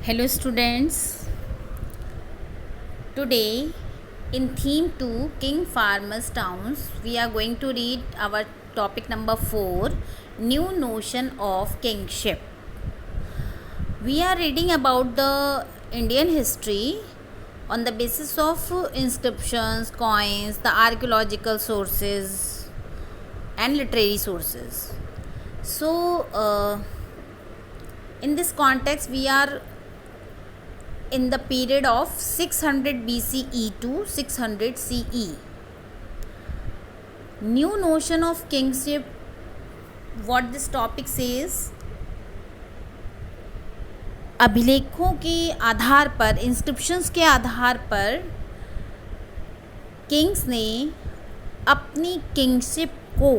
Hello students, today in theme 2 King Farmers Towns we are going to read our topic number 4 New Notion of Kingship. We are reading about the Indian history on the basis of inscriptions, coins, the archaeological sources and literary sources. So in this context we are in the period of 600 BCE to 600 CE. New notion of kingship, what this topic says, अभिलेखों के आधार पर, inscriptions के आधार पर Kings ने अपनी kingship को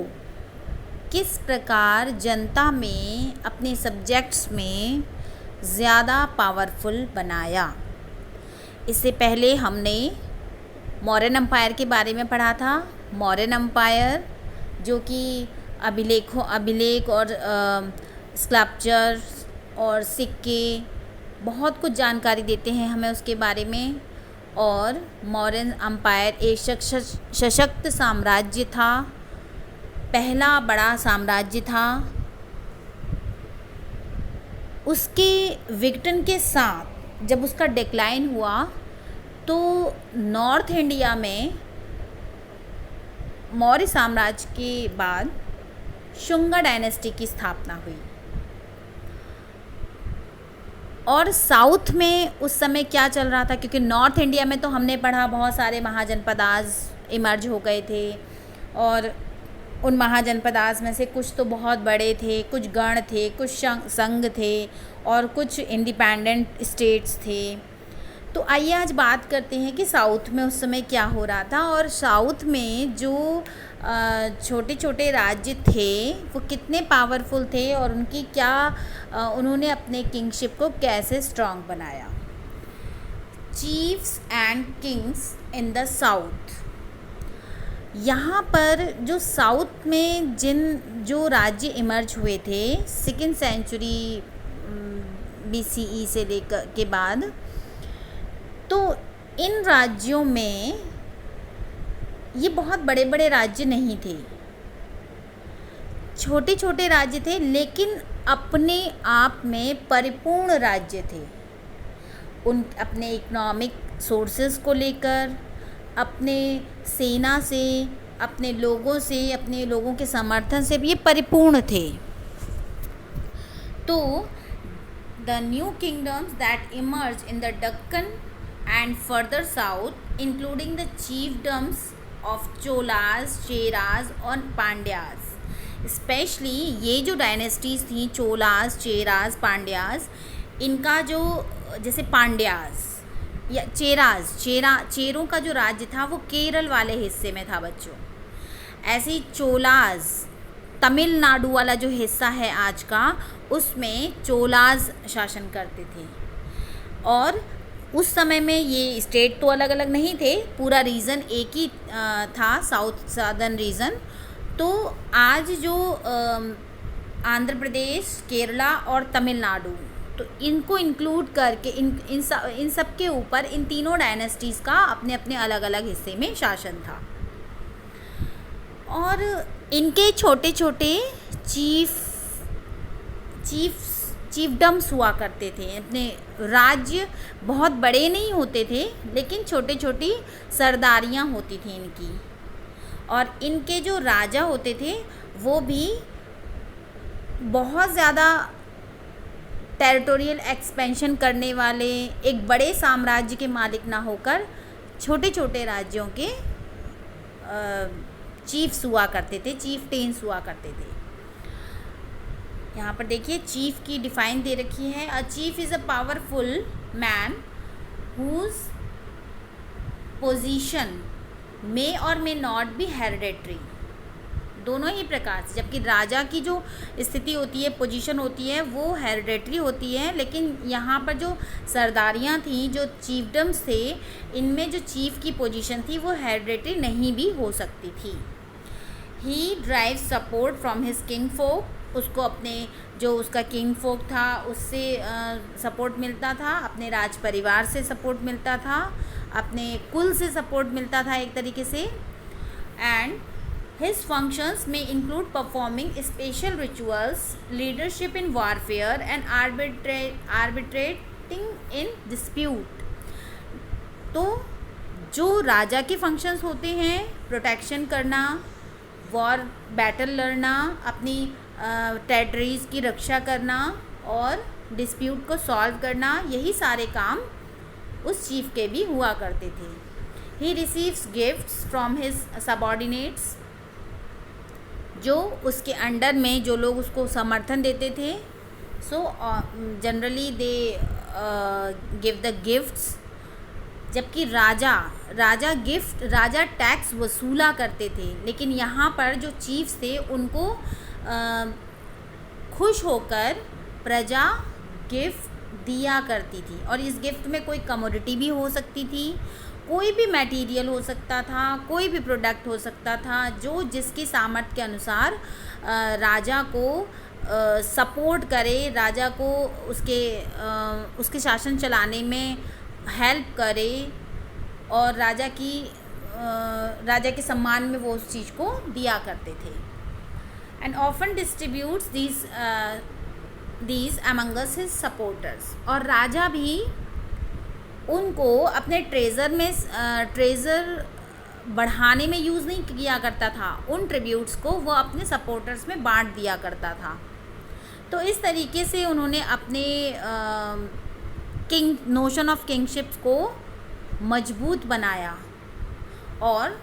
किस प्रकार जनता में, अपने सब्जेक्ट्स में ज़्यादा पावरफुल बनाया। इससे पहले हमने मौर्यन एम्पायर के बारे में पढ़ा था। मौर्यन एम्पायर जो कि अभिलेख और स्कल्पचर और सिक्के बहुत कुछ जानकारी देते हैं हमें उसके बारे में। और मौर्यन एम्पायर एक सशक्त साम्राज्य था, पहला बड़ा साम्राज्य था। उसके विघटन के साथ जब उसका डिक्लाइन हुआ तो नॉर्थ इंडिया में मौर्य साम्राज्य के बाद शुंगा डायनेस्टी की स्थापना हुई। और साउथ में उस समय क्या चल रहा था, क्योंकि नॉर्थ इंडिया में तो हमने पढ़ा बहुत सारे महाजनपदाज इमर्ज हो गए थे और उन महाजनपदाज में से कुछ तो बहुत बड़े थे, कुछ गण थे, कुछ संघ थे और कुछ इंडिपेंडेंट स्टेट्स थे। तो आइए आज बात करते हैं कि साउथ में उस समय क्या हो रहा था और साउथ में जो छोटे छोटे राज्य थे वो कितने पावरफुल थे और उनकी क्या उन्होंने अपने किंगशिप को कैसे स्ट्रॉन्ग बनाया। Chiefs and kings in the south. यहाँ पर जो साउथ में जो राज्य इमर्ज हुए थे 2nd सेंचुरी BCE से लेकर के बाद, तो इन राज्यों में ये बहुत बड़े बड़े राज्य नहीं थे, छोटे छोटे राज्य थे, लेकिन अपने आप में परिपूर्ण राज्य थे। उन अपने इकोनॉमिक सोर्सेस को लेकर, अपने सेना से, अपने लोगों से, अपने लोगों के समर्थन से भी ये परिपूर्ण थे। तो the new kingdoms that emerge in the Deccan and further south including the chiefdoms of Cholas, Cheras और पांड्यास। स्पेशली ये जो डायनेस्टीज़ थी चोलास, चेरास, पांड्यास, इनका जो जैसे पांड्यास या चेरों का जो राज्य था वो केरल वाले हिस्से में था बच्चों। ऐसे ही चोलास, तमिलनाडु वाला जो हिस्सा है आज का, उसमें चोलास शासन करते थे। और उस समय में ये स्टेट तो अलग अलग नहीं थे, पूरा रीजन एक ही था, साउथ सदर्न रीजन। तो आज जो आंध्र प्रदेश, केरला और तमिलनाडु, तो इनको इंक्लूड करके इन सब के ऊपर इन तीनों डायनेस्टीज़ का अपने अपने अलग अलग हिस्से में शासन था। और इनके छोटे छोटे चीफडम्स हुआ करते थे। अपने राज्य बहुत बड़े नहीं होते थे, लेकिन छोटे छोटी सरदारियाँ होती थी इनकी। और इनके जो राजा होते थे वो भी बहुत ज़्यादा टेरिटोरियल एक्सपेंशन करने वाले, एक बड़े साम्राज्य के मालिक ना होकर छोटे छोटे राज्यों के चीफ्स हुआ करते थे, चीफटेन्स हुआ करते थे। यहाँ पर देखिए चीफ की डिफाइन दे रखी है। A chief is a powerful man whose position may or may not be hereditary. दोनों ही प्रकार से, जबकि राजा की जो स्थिति होती है, पोजीशन होती है, वो हेरिडेटरी होती है, लेकिन यहाँ पर जो सरदारियाँ थी, जो चीफडम्स थे, इनमें जो चीफ की पोजीशन थी वो हेरिडेटरी नहीं भी हो सकती थी। He derive support from his kinfolk. उसको अपने जो उसका किंग फोक था उससे सपोर्ट मिलता था, अपने राज परिवार से सपोर्ट मिलता था, अपने कुल से सपोर्ट मिलता था एक तरीके से। And his functions may include performing special rituals, leadership in warfare and arbitrating in dispute। तो जो राजा के फंक्शंस होते हैं, प्रोटेक्शन करना, वॉर बैटल लड़ना, अपनी टेरिटरीज़ की रक्षा करना और डिस्प्यूट को सॉल्व करना, यही सारे काम उस चीफ के भी हुआ करते थे। He receives gifts from his subordinates, जो उसके अंडर में जो लोग उसको समर्थन देते थे। So generally they give the gifts. जबकि राजा टैक्स वसूला करते थे, लेकिन यहाँ पर जो चीफ्स थे उनको खुश होकर प्रजा गिफ्ट दिया करती थी। और इस गिफ्ट में कोई कमोडिटी भी हो सकती थी, कोई भी मटेरियल हो सकता था, कोई भी प्रोडक्ट हो सकता था, जो जिसकी सामर्थ्य के अनुसार राजा को सपोर्ट करे, राजा को उसके शासन चलाने में हेल्प करे और राजा के सम्मान में वो उस चीज़ को दिया करते थे। And often distributes these Among Us his supporters. और राजा भी उनको अपने ट्रेज़र बढ़ाने में यूज़ नहीं किया करता था, उन ट्रिब्यूट्स को वो अपने सपोर्टर्स में बांट दिया करता था। तो इस तरीके से उन्होंने अपने नोशन ऑफ किंगशिप्स को मजबूत बनाया और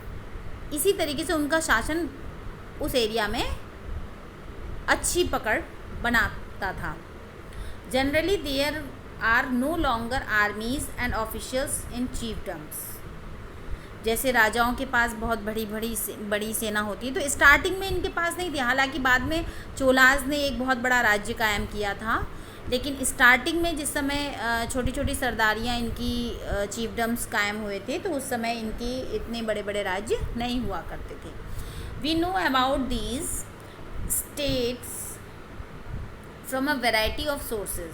इसी तरीके से उनका शासन उस एरिया में अच्छी पकड़ बनाता था। Generally there are no longer armies and officials in chiefdoms. जैसे राजाओं के पास बहुत बड़ी सेना होती है, तो स्टार्टिंग में इनके पास नहीं थी। हालांकि बाद में चोलाज ने एक बहुत बड़ा राज्य कायम किया था, लेकिन स्टार्टिंग में जिस समय छोटी छोटी सरदारियाँ इनकी चीफडम्स कायम हुए थे, तो उस समय इनकी इतने बड़े बड़े राज्य नहीं हुआ करते थे। We know about these states from a variety of sources.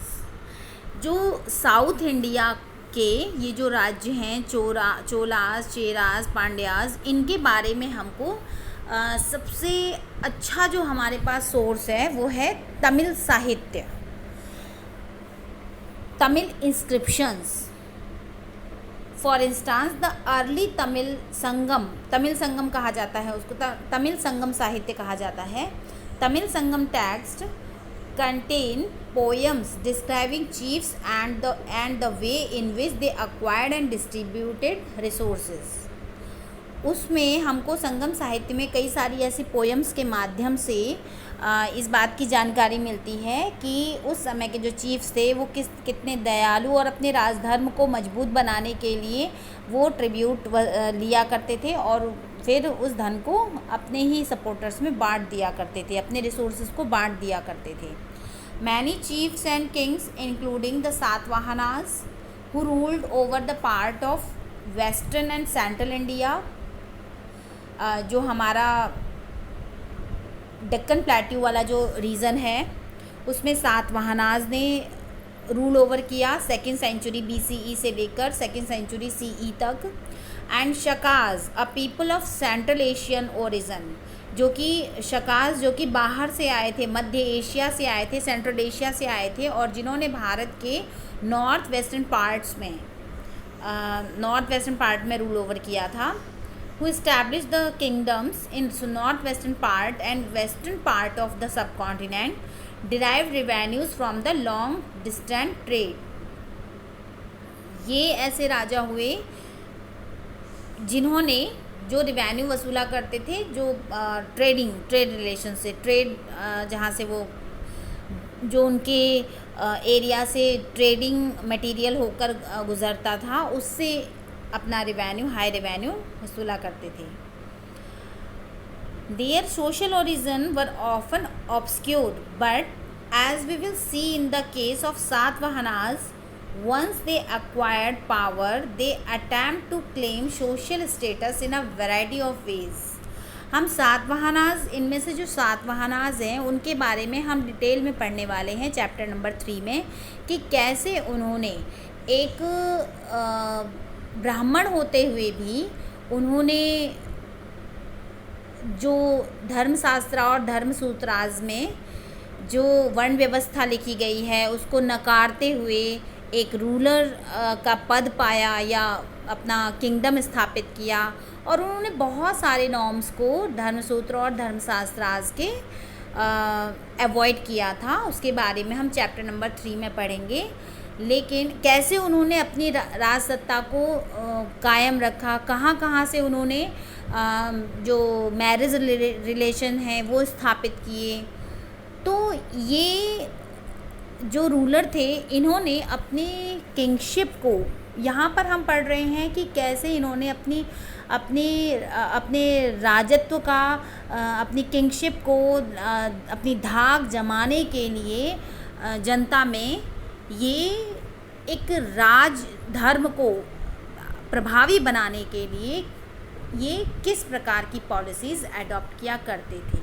जो साउथ इंडिया के ये जो राज्य हैं, चोलास, चेरास, पांड्यास, इनके बारे में हमको सबसे अच्छा जो हमारे पास सोर्स है वो है तमिल साहित्य, Tamil inscriptions. For instance the early Tamil Sangam कहा जाता है उसको, तमिल संगम साहित्य कहा जाता है। तमिल संगम text contain poems describing chiefs and the way in which they acquired and distributed resources। उसमें हमको संगम साहित्य में कई सारी ऐसी पोएम्स के माध्यम से इस बात की जानकारी मिलती है कि उस समय के जो चीफ्स थे वो कितने दयालु और अपने राजधर्म को मजबूत बनाने के लिए वो ट्रिब्यूट लिया करते थे और फिर उस धन को अपने ही सपोर्टर्स में बांट दिया करते थे, अपने रिसोर्सेज को बांट दिया करते थे। Many chiefs and kings including the Satavahanas who ruled over the part of western and central India, जो हमारा डेक्कन प्लेट्यू वाला जो रीजन है उसमें सातवाहनास ने रूल ओवर किया 2nd सेंचुरी BCE से लेकर 2nd सेंचुरी CE तक। And Shakas a people of central Asian origin, जो कि शकाज जो कि बाहर से आए थे, मध्य एशिया से आए थे, सेंट्रल एशिया से आए थे और जिन्होंने भारत के नॉर्थ वेस्टर्न पार्ट में रूल ओवर किया था। who established the kingdoms in northwestern part and western part of the subcontinent, derived revenues from the long distant trade। ये ऐसे राजा हुए जिन्होंने जो रिवेन्यू वसूला करते थे, जो ट्रेड रिलेशन से, जहाँ से वो जो उनके एरिया से ट्रेडिंग मटेरियल होकर गुज़रता था, उससे अपना हाई रेवेन्यू वसूला करते थे। Their social origin were often obscured, but as we will see in the case of Satavahanas, once they acquired power they attempt to claim social status in a variety of ways। हम सातवाहनाज, इनमें से जो सातवाहनाज हैं उनके बारे में हम डिटेल में पढ़ने वाले हैं चैप्टर नंबर 3 में, कि कैसे उन्होंने एक ब्राह्मण होते हुए भी उन्होंने जो धर्मशास्त्र और धर्मसूत्राज में जो वर्ण व्यवस्था लिखी गई है उसको नकारते हुए एक रूलर का पद पाया या अपना किंगडम स्थापित किया, और उन्होंने बहुत सारे नॉर्म्स को धर्मसूत्र और धर्मशास्त्राज के अवॉइड किया था। उसके बारे में हम चैप्टर नंबर 3 में पढ़ेंगे। लेकिन कैसे उन्होंने अपनी राज सत्ता को कायम रखा, कहाँ कहाँ से उन्होंने जो मैरिज रिलेशन है वो स्थापित किए। तो ये जो रूलर थे इन्होंने अपनी किंगशिप को, यहाँ पर हम पढ़ रहे हैं कि कैसे इन्होंने अपने राजत्व का, अपनी किंगशिप को अपनी धाक जमाने के लिए जनता में ये एक राज धर्म को प्रभावी बनाने के लिए ये किस प्रकार की पॉलिसीज़ अडॉप्ट किया करते थे।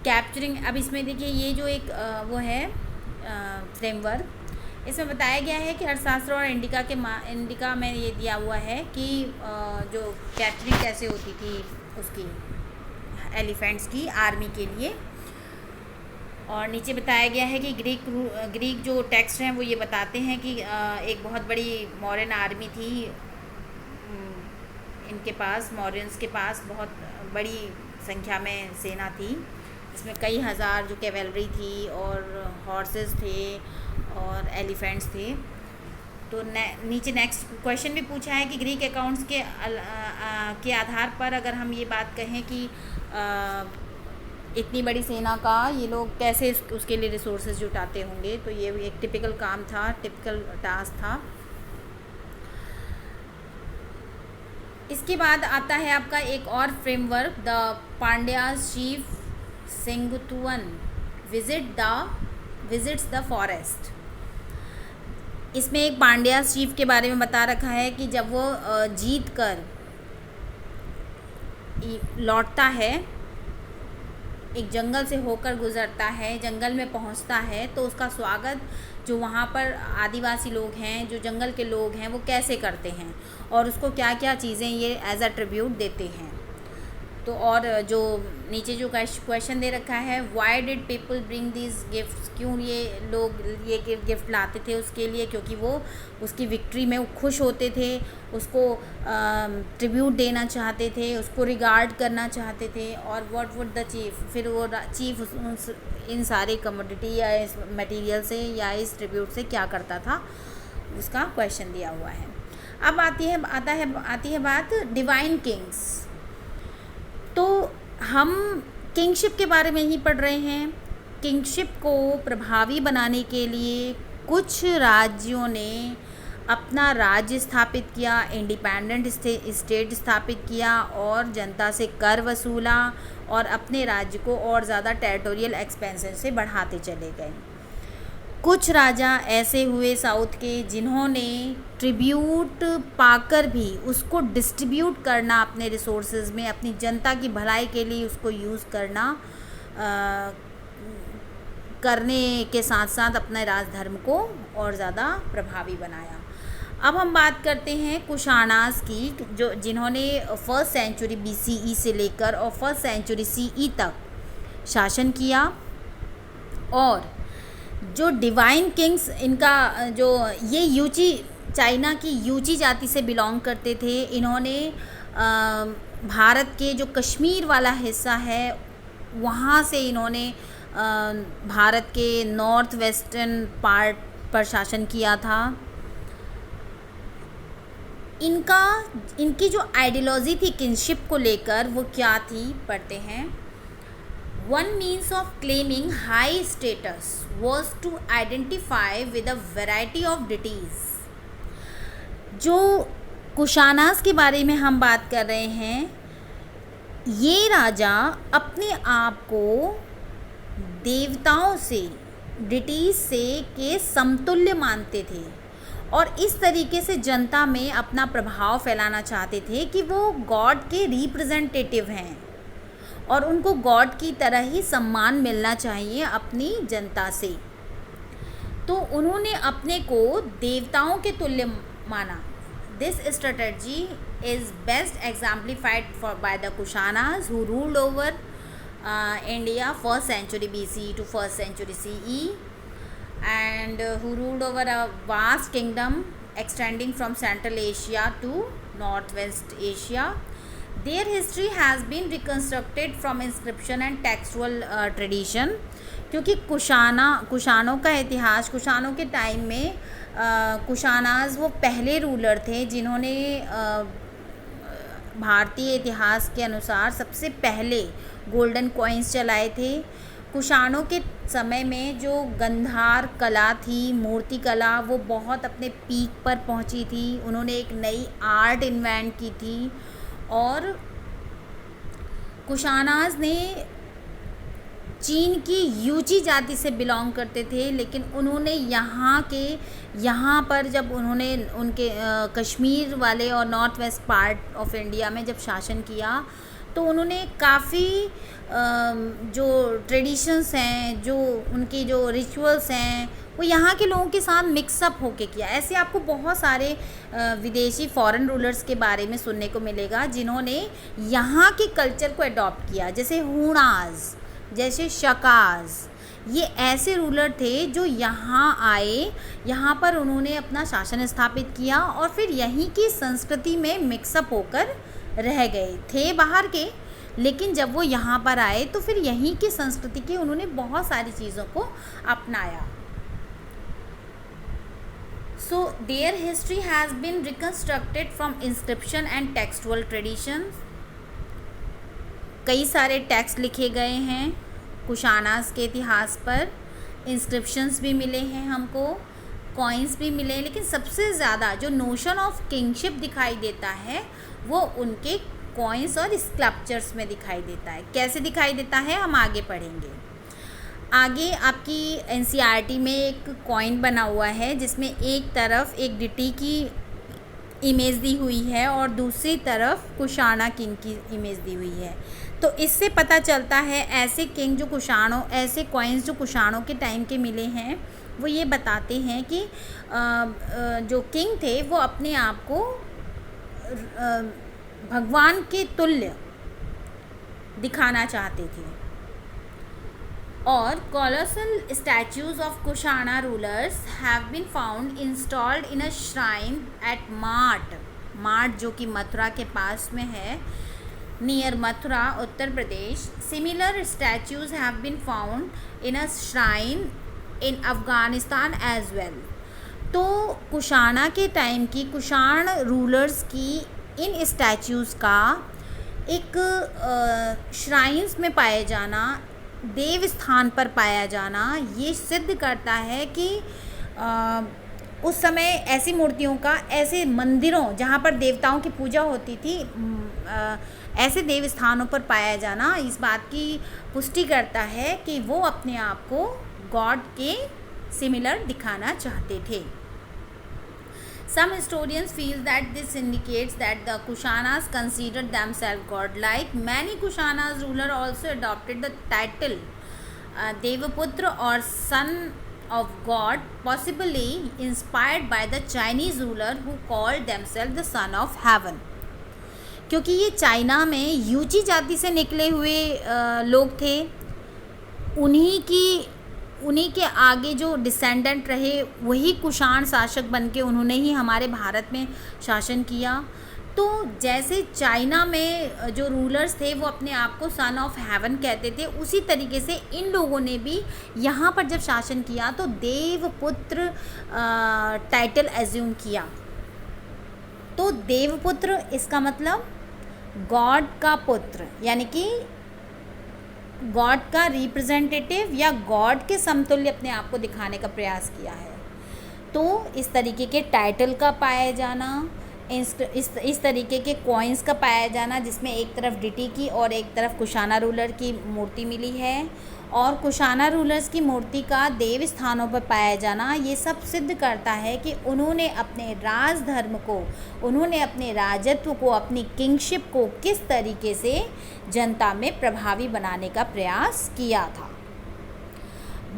कैप्चरिंग, अब इसमें देखिए ये जो एक वो है फ्रेमवर्क, इसमें बताया गया है कि अर्थशास्त्र और इंडिका में ये दिया हुआ है कि जो कैप्चरिंग कैसे होती थी उसकी, एलिफेंट्स की आर्मी के लिए। और नीचे बताया गया है कि ग्रीक जो टेक्स्ट हैं वो ये बताते हैं कि एक बहुत बड़ी मौर्यन आर्मी थी इनके पास, मौर्यंस के पास बहुत बड़ी संख्या में सेना थी, इसमें कई हज़ार जो कैवेलरी थी और हॉर्सेस थे और एलिफेंट्स थे। तो नीचे नेक्स्ट क्वेश्चन भी पूछा है कि ग्रीक अकाउंट्स के आधार पर अगर हम ये बात कहें कि इतनी बड़ी सेना का ये लोग कैसे उसके लिए रिसोर्सेज जुटाते होंगे, तो ये एक टिपिकल काम था, टिपिकल टास्क था। इसके बाद आता है आपका एक और framework, the Pandyas chief Senguttuvan visits the forest. इसमें एक पांड्याज चीफ के बारे में बता रखा है कि जब वो जीत कर लौटता है, एक जंगल से होकर गुज़रता है, जंगल में पहुंचता है, तो उसका स्वागत जो वहाँ पर आदिवासी लोग हैं, जो जंगल के लोग हैं, वो कैसे करते हैं और उसको क्या क्या चीज़ें ये एज अ ट्रिब्यूट देते हैं। तो और जो नीचे जो क्वेश्चन दे रखा है, why did people bring these gifts, क्यों ये लोग ये गिफ्ट लाते थे उसके लिए, क्योंकि वो उसकी विक्ट्री में खुश होते थे, उसको ट्रिब्यूट देना चाहते थे, उसको रिगार्ड करना चाहते थे। और व्हाट वुड द चीफ, फिर वो चीफ इन सारे कमोडिटी या इस मटेरियल से या इस ट्रिब्यूट से क्या करता था, उसका क्वेश्चन दिया हुआ है। अब आती है बात डिवाइन किंग्स। तो हम किंगशिप के बारे में ही पढ़ रहे हैं। किंगशिप को प्रभावी बनाने के लिए कुछ राज्यों ने अपना राज्य स्थापित किया, इंडिपेंडेंट स्टेट स्थापित किया और जनता से कर वसूला और अपने राज्य को और ज़्यादा टेरिटोरियल एक्सपेंशन से बढ़ाते चले गए। कुछ राजा ऐसे हुए साउथ के जिन्होंने ट्रिब्यूट पाकर भी उसको डिस्ट्रीब्यूट करना अपने रिसोर्सेज में, अपनी जनता की भलाई के लिए उसको यूज़ करने के साथ साथ अपने राजधर्म को और ज़्यादा प्रभावी बनाया। अब हम बात करते हैं कुशानास की, जो जिन्होंने 1st सेंचुरी BCE से लेकर और 1st सेंचुरी CE तक शासन किया। और जो डिवाइन किंग्स, इनका जो ये यूची, चाइना की यूची जाति से बिलोंग करते थे। इन्होंने भारत के जो कश्मीर वाला हिस्सा है वहाँ से इन्होंने भारत के नॉर्थ वेस्टर्न पार्ट पर शासन किया था। इनकी जो आइडियोलॉजी थी किंगशिप को लेकर वो क्या थी, पढ़ते हैं। One means of claiming high status was to identify with a variety of deities। जो कुशानास के बारे में हम बात कर रहे हैं, ये राजा अपने आप को देवताओं से, डिटीज से के समतुल्य मानते थे और इस तरीके से जनता में अपना प्रभाव फैलाना चाहते थे कि वो गॉड के रिप्रेजेंटेटिव हैं। और उनको गॉड की तरह ही सम्मान मिलना चाहिए अपनी जनता से। तो उन्होंने अपने को देवताओं के तुल्य माना। This strategy is best exemplified by the Kushanas who ruled over India 1st century BC to 1st century CE, and who ruled over a vast kingdom extending from Central Asia to Northwest Asia. Their history has been reconstructed from inscription and textual tradition, क्योंकि कुशानों का इतिहास, कुशानों के time में कुशानाज वो पहले ruler थे जिन्होंने भारतीय इतिहास के अनुसार सबसे पहले गोल्डन कॉइन्स चलाए थे। कुशानों के समय में जो गंधार कला थी, मूर्ति कला, वो बहुत अपने पीक पर पहुंची थी। उन्होंने एक नई आर्ट इन्वेंट की थी। और कुशानाज ने चीन की यूची जाति से बिलोंग करते थे, लेकिन उन्होंने यहाँ पर जब उन्होंने उनके कश्मीर वाले और north west part of India में जब शासन किया, तो उन्होंने काफ़ी जो ट्रेडिशंस हैं, जो उनकी जो रिचुअल्स हैं, वो यहाँ के लोगों के साथ मिक्सअप होके किया। ऐसे आपको बहुत सारे विदेशी फॉरेन रूलर्स के बारे में सुनने को मिलेगा जिन्होंने यहाँ के कल्चर को अडॉप्ट किया, जैसे हुणाज, जैसे शकाज। ये ऐसे रूलर थे जो यहाँ आए, यहाँ पर उन्होंने अपना शासन स्थापित किया और फिर यहीं की संस्कृति में मिक्सअप होकर रह गए थे बाहर के, लेकिन जब वो यहाँ पर आए तो फिर यहीं की संस्कृति की उन्होंने बहुत सारी चीज़ों को अपनाया। So their history has been reconstructed from inscription and textual traditions. कई सारे टेक्स्ट लिखे गए हैं कुशानास के इतिहास पर, इंस्क्रिप्शंस भी मिले हैं हमको, कॉइन्स भी मिले, लेकिन सबसे ज़्यादा जो नोशन ऑफ किंगशिप दिखाई देता है वो उनके कॉइन्स और स्कल्पचर्स में दिखाई देता है। कैसे दिखाई देता है हम आगे पढ़ेंगे। आगे आपकी एनसीईआरटी में एक कॉइन बना हुआ है जिसमें एक तरफ एक डिटी की इमेज दी हुई है और दूसरी तरफ कुशाना किंग की इमेज दी हुई है। तो इससे पता चलता है ऐसे किंग जो ऐसे कॉइन्स जो कुशानों के टाइम के मिले हैं, वो ये बताते हैं कि जो किंग थे वो अपने आप को भगवान के तुल्य दिखाना चाहते थे। और colossal statues of Kushana rulers have been found installed in a shrine at माट जो कि मथुरा के पास में है, near Mathura, Uttar Pradesh. Similar statues have been found in a shrine in Afghanistan as well. तो कुशाना के टाइम की कुशान रूलर्स की इन स्टैचूज़ का एक श्राइन्स में पाए जाना, देव स्थान पर पाया जाना, ये सिद्ध करता है कि उस समय ऐसी मूर्तियों का, ऐसे मंदिरों जहाँ पर देवताओं की पूजा होती थी, ऐसे देव स्थानों पर पाया जाना इस बात की पुष्टि करता है कि वो अपने आप को गॉड के सिमिलर दिखाना चाहते थे। Some historians feel that this indicates that the Kushanas considered themselves godlike. Many Kushanas ruler also adopted the title Devaputra or son of God, possibly inspired by the Chinese ruler who called themselves the son of heaven. क्योंकि ये China में यूची जाति से निकले हुए लोग थे, उन्हीं के आगे जो डिसेंडेंट रहे वही कुशान शासक बनके उन्होंने ही हमारे भारत में शासन किया। तो जैसे चाइना में जो रूलर्स थे वो अपने आप को सन ऑफ हेवन कहते थे, उसी तरीके से इन लोगों ने भी यहाँ पर जब शासन किया तो देवपुत्र टाइटल एज्यूम किया। तो देवपुत्र इसका मतलब गॉड का पुत्र, यानी कि गॉड का रिप्रेजेंटेटिव या गॉड के समतुल्य अपने आप को दिखाने का प्रयास किया है। तो इस तरीके के टाइटल का पाया जाना, इस तरीके के कॉइन्स का पाया जाना, जिसमें एक तरफ डिटी की और एक तरफ कुशाना रूलर की मूर्ति मिली है, और कुशाना रूलर्स की मूर्ति का देव स्थानों पर पाया जाना, ये सब सिद्ध करता है कि उन्होंने अपने राजधर्म को, उन्होंने अपने राजत्व को, अपनी किंगशिप को किस तरीके से जनता में प्रभावी बनाने का प्रयास किया था।